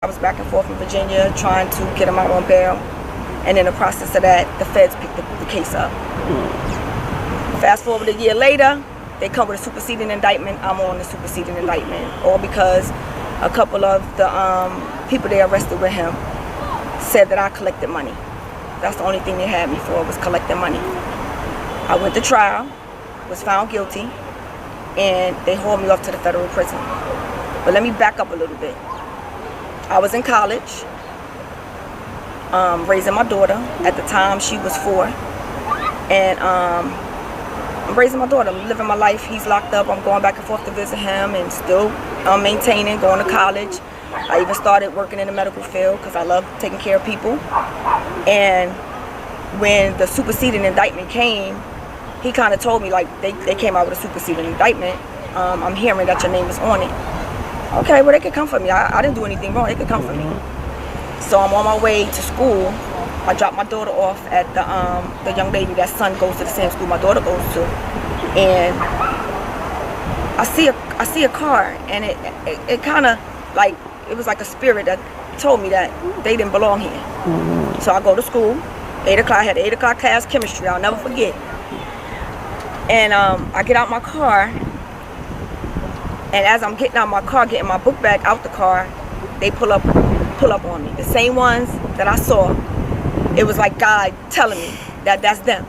I was back and forth in Virginia trying to get him out on bail, and in the process of that, the feds picked the case up. Fast forward a year later, they come with a superseding indictment. I'm on the superseding indictment, all because a couple of the people they arrested with him said that I collected money. That's the only thing they had me for, was collecting money. I went to trial, was found guilty, and they hauled me off to the federal prison. But let me back up a little bit. I was in college, raising my daughter. At the time, she was 4. And I'm raising my daughter. I'm living my life. He's locked up. I'm going back and forth to visit him and still maintaining, going to college. I even started working in the medical field because I love taking care of people. And when the superseding indictment came, he kind of told me, like, they came out with a superseding indictment. I'm hearing that your name is on it. Okay, well, they could come for me. I didn't do anything wrong. They could come for me. So I'm on my way to school. I dropped my daughter off at the young lady that son goes to the same school my daughter goes to, and I see a car, and it kind of like, it was like a spirit that told me that they didn't belong here. So I go to school, 8 o'clock. I had an 8 o'clock class, chemistry. I'll never forget. And I get out my car. And as I'm getting out my car, getting my book bag out the car, they pull up on me. The same ones that I saw. It was like God telling me that that's them.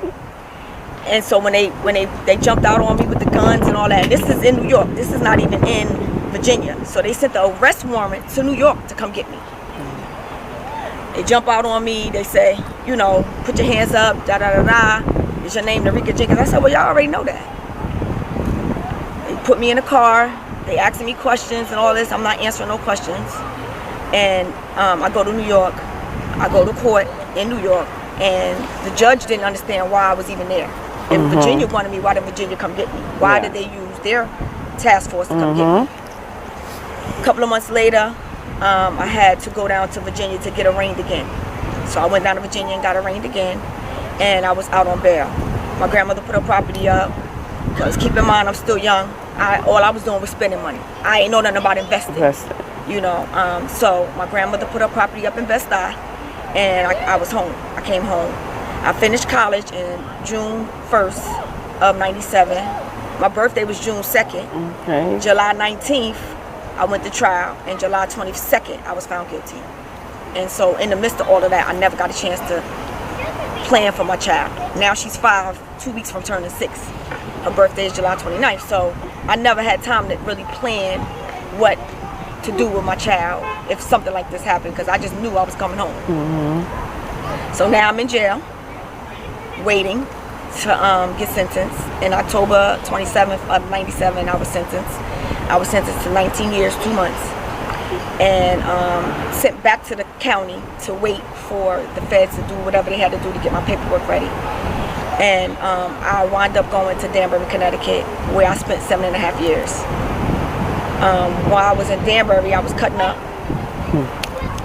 And so when they jumped out on me with the guns and all that, this is in New York. This is not even in Virginia. So they sent the arrest warrant to New York to come get me. They jump out on me. They say, you know, put your hands up, da da da da. Is your name Nerika Jenkins? I said, well, y'all already know that. They put me in a car. They asking me questions and all this. I'm not answering no questions. And I go to New York. I go to court in New York. And the judge didn't understand why I was even there. If Virginia wanted me, why did Virginia come get me? Why did they use their task force to come get me? A couple of months later, I had to go down to Virginia to get arraigned again. So I went down to Virginia and got arraigned again. And I was out on bail. My grandmother put her property up. Because keep in mind, I'm still young. All I was doing was spending money. I ain't know nothing about investing. You know, so my grandmother put her property up in Best Eye, and I was home. I came home. I finished college in June 1st of 97. My birthday was June 2nd. Okay. July 19th, I went to trial, and July 22nd, I was found guilty. And so in the midst of all of that, I never got a chance to plan for my child. Now she's 5, 2 weeks from turning 6. Her birthday is July 29th, so I never had time to really plan what to do with my child if something like this happened, because I just knew I was coming home. So now I'm in jail, waiting to get sentenced. In October 27th of 97, I was sentenced. I was sentenced to 19 years, 2 months, and sent back to the county to wait for the feds to do whatever they had to do to get my paperwork ready. And I wound up going to Danbury, Connecticut, where I spent 7.5 years. While I was in Danbury, I was cutting up.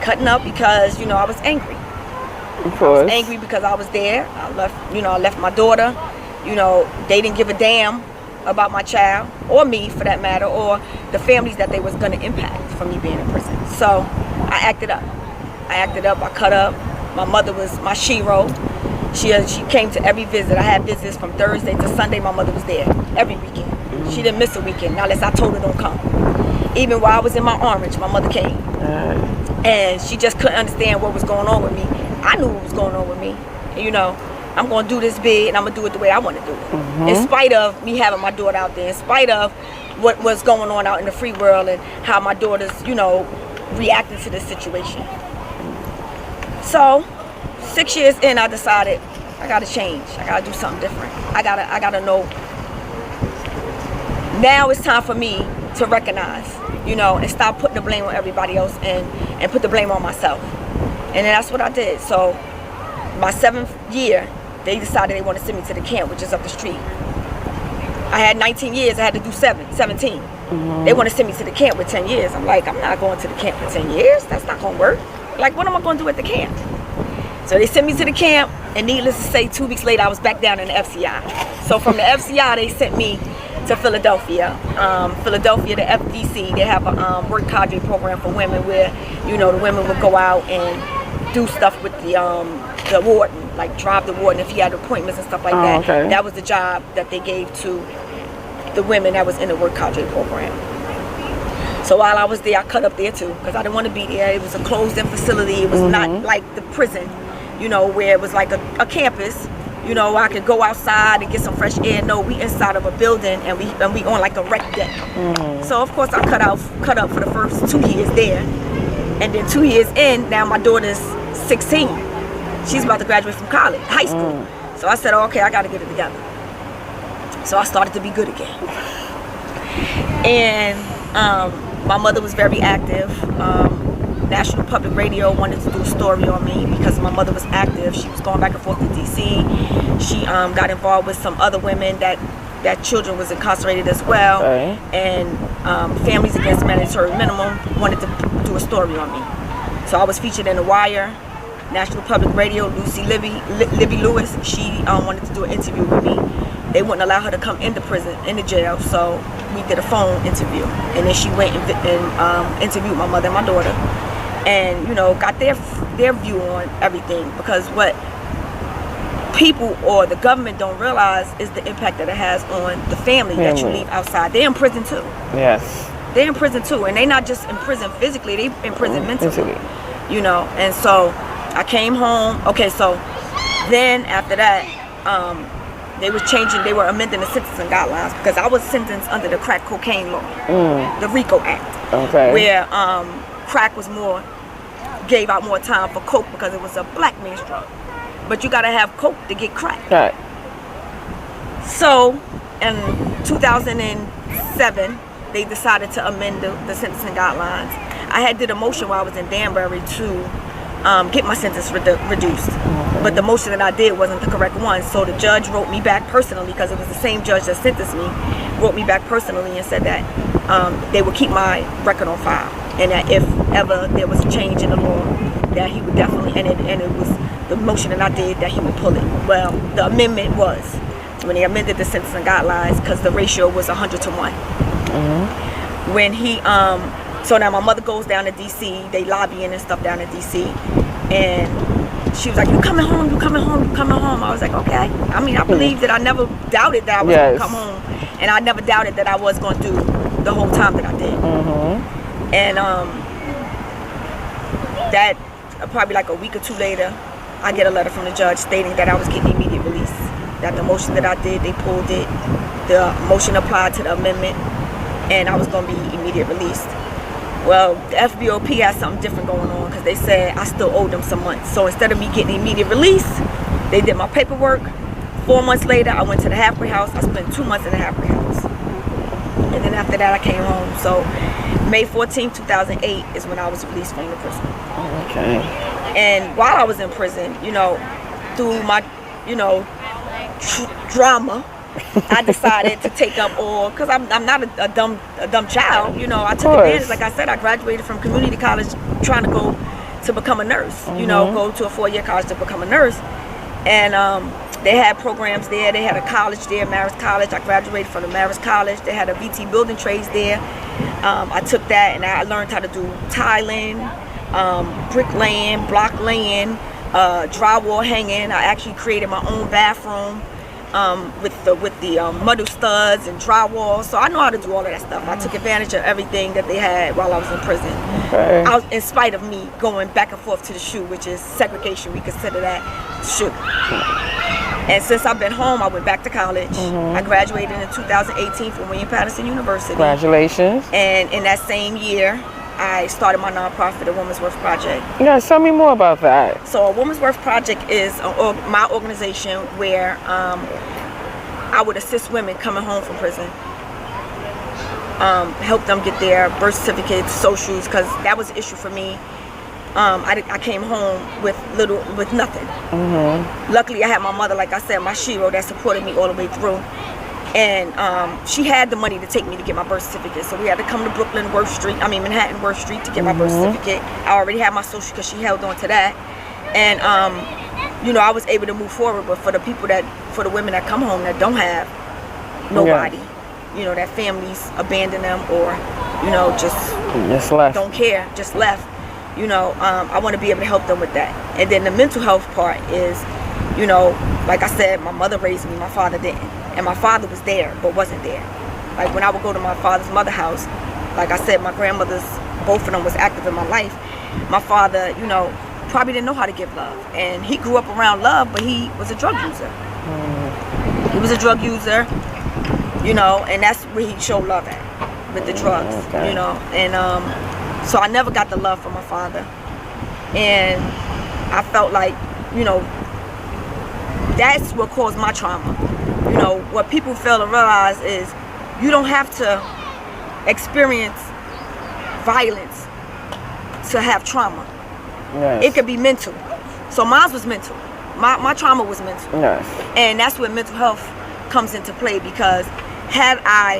Cutting up because, you know, I was angry. Of course. I was angry because I was there. I left my daughter. You know, they didn't give a damn about my child, or me for that matter, or the families that they was going to impact from me being in prison. So I acted up. I cut up. My mother was my shero. She came to every visit. I had visits from Thursday to Sunday. My mother was there every weekend. She didn't miss a weekend, not unless I told her don't come. Even while I was in my orange, my mother came. And she just couldn't understand what was going on with me. I knew what was going on with me. You know, I'm going to do this big, and I'm going to do it the way I want to do it. In spite of me having my daughter out there, in spite of what was going on out in the free world and how my daughter's, you know, reacting to this situation. So 6 years in, I decided I gotta change. I gotta do something different. I gotta know. Now it's time for me to recognize, you know, and stop putting the blame on everybody else and put the blame on myself. And then that's what I did. So my 7th year, they decided they want to send me to the camp, which is up the street. I had 19 years. I had to do 17. They want to send me to the camp with 10 years. I'm like, I'm not going to the camp for 10 years. That's not gonna work. Like, what am I gonna do at the camp? So they sent me to the camp, and needless to say, 2 weeks later, I was back down in the FCI. So from the FCI, they sent me to Philadelphia. Philadelphia, the FDC, they have a work cadre program for women where, you know, the women would go out and do stuff with the warden, like drive the warden if he had appointments and stuff like that. Okay. That was the job that they gave to the women that was in the work cadre program. So while I was there, I cut up there too, because I didn't want to be there. It was a closed-in facility. It was not like the prison, you know, where it was like a campus. You know, I could go outside and get some fresh air. No, we inside of a building, and we on like a rec deck. So of course I cut up for the first 2 years there, and then 2 years in, now my daughter's 16. She's about to graduate from college, high school. So I said, oh, okay, I got to get it together. So I started to be good again. And my mother was very active. National Public Radio wanted to do a story on me because my mother was active. She was going back and forth to DC. She got involved with some other women that children was incarcerated as well. Okay. And Families Against Mandatory Minimum wanted to do a story on me. So I was featured in The Wire, National Public Radio. Lucy Libby Lewis, she wanted to do an interview with me. They wouldn't allow her to come into prison, into jail, so we did a phone interview. And then she went and interviewed my mother and my daughter, and, you know, got their view on everything. Because what people or the government don't realize is the impact that it has on the family that you leave outside. They're in prison too. Yes. They're in prison too, and they're not just in prison physically, they in prison mentally. You know, and so I came home. Okay, so then after that, they were amending the sentencing guidelines because I was sentenced under the crack cocaine law, the RICO Act, where crack was gave out more time for coke because it was a black man's drug. But you gotta have coke to get crack. Right. So in 2007, they decided to amend the sentencing guidelines. I had did a motion while I was in Danbury to get my sentence reduced. But the motion that I did wasn't the correct one. So the judge wrote me back personally, because it was the same judge that sentenced me, wrote me back personally and said that they would keep my record on file. And that if ever there was a change in the law, that he would definitely, and it was the motion that I did, that he would pull it. Well, the amendment was, when they amended the sentencing guidelines, because the ratio was 100 to 1. When he, so now my mother goes down to DC, they lobbying and stuff down in DC, and she was like, you coming home, you coming home, you coming home. I was like, okay. I mean, I believe that I never doubted that I was going to come home, and I never doubted that I was going to do the whole time that I did. And that probably like a week or two later, I get a letter from the judge stating that I was getting immediate release. That the motion that I did, they pulled it. The motion applied to the amendment, and I was going to be immediate released. Well, the FBOP had something different going on, because they said I still owed them some months. So instead of me getting immediate release, they did my paperwork. 4 months later, I went to the halfway house. I spent 2 months in the halfway house. And then after that, I came home. So May 14, 2008 is when I was released from the prison. Okay. And while I was in prison, you know, through my, you know, drama, I decided to take up all, because I'm not a dumb child, you know. I took advantage. Like I said, I graduated from community college trying to go to become a nurse, you know, go to a 4-year college to become a nurse. And they had programs there. They had a college there, Marist College. I graduated from the Marist College. They had a VT building trades there. I took that, and I learned how to do tiling, bricklaying, block laying, drywall hanging. I actually created my own bathroom with the muddle studs and drywall. So I know how to do all of that stuff. I took advantage of everything that they had while I was in prison. In spite of me going back and forth to the SHU, which is segregation. We consider that SHU. And since I've been home, I went back to college. I graduated in 2018 from William Patterson University. Congratulations. And in that same year, I started my nonprofit, A Woman's Worth Project. Yeah, tell me more about that. So A Woman's Worth Project is my organization where I would assist women coming home from prison. Help them get their birth certificates, socials, because that was an issue for me. I came home with nothing. Luckily, I had my mother, like I said, my shero, that supported me all the way through. And she had the money to take me to get my birth certificate. So we had to come to Manhattan Worth Street to get my birth certificate. I already had my social because she held on to that. And, you know, I was able to move forward. But for the women that come home that don't have nobody, you know, that families abandon them or, you know, just left. don't care, just left. You know, I want to be able to help them with that. And then the mental health part is, you know, like I said, my mother raised me, my father didn't. And my father was there, but wasn't there. Like when I would go to my father's mother house, like I said, my grandmothers, both of them was active in my life. My father, you know, probably didn't know how to give love. And he grew up around love, but he was a drug user. He was a drug user, you know, and that's where he showed love at, with the drugs, you know. And so I never got the love from my father. And I felt like, you know, that's what caused my trauma. You know, what people fail to realize is you don't have to experience violence to have trauma. Yes. It could be mental. So mine was mental. My trauma was mental. Yes. And that's where mental health comes into play, because had I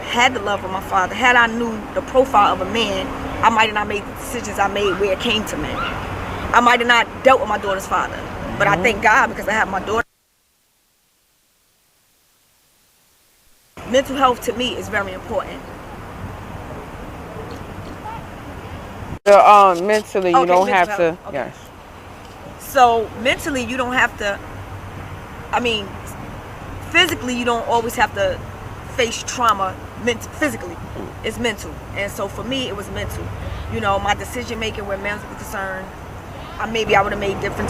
had the love of my father, had I knew the profile of a man, I might have not made the decisions I made where it came to men. I might have not dealt with my daughter's father. But I thank God because I have my daughter. Mental health to me is very important. So, mentally, you Okay, don't mental have health. to. Okay. Yes. So mentally, you don't have to. I mean, physically, you don't always have to face trauma. Physically, it's mental. And so for me, it was mental. You know, my decision making where men were concerned, maybe I would have made different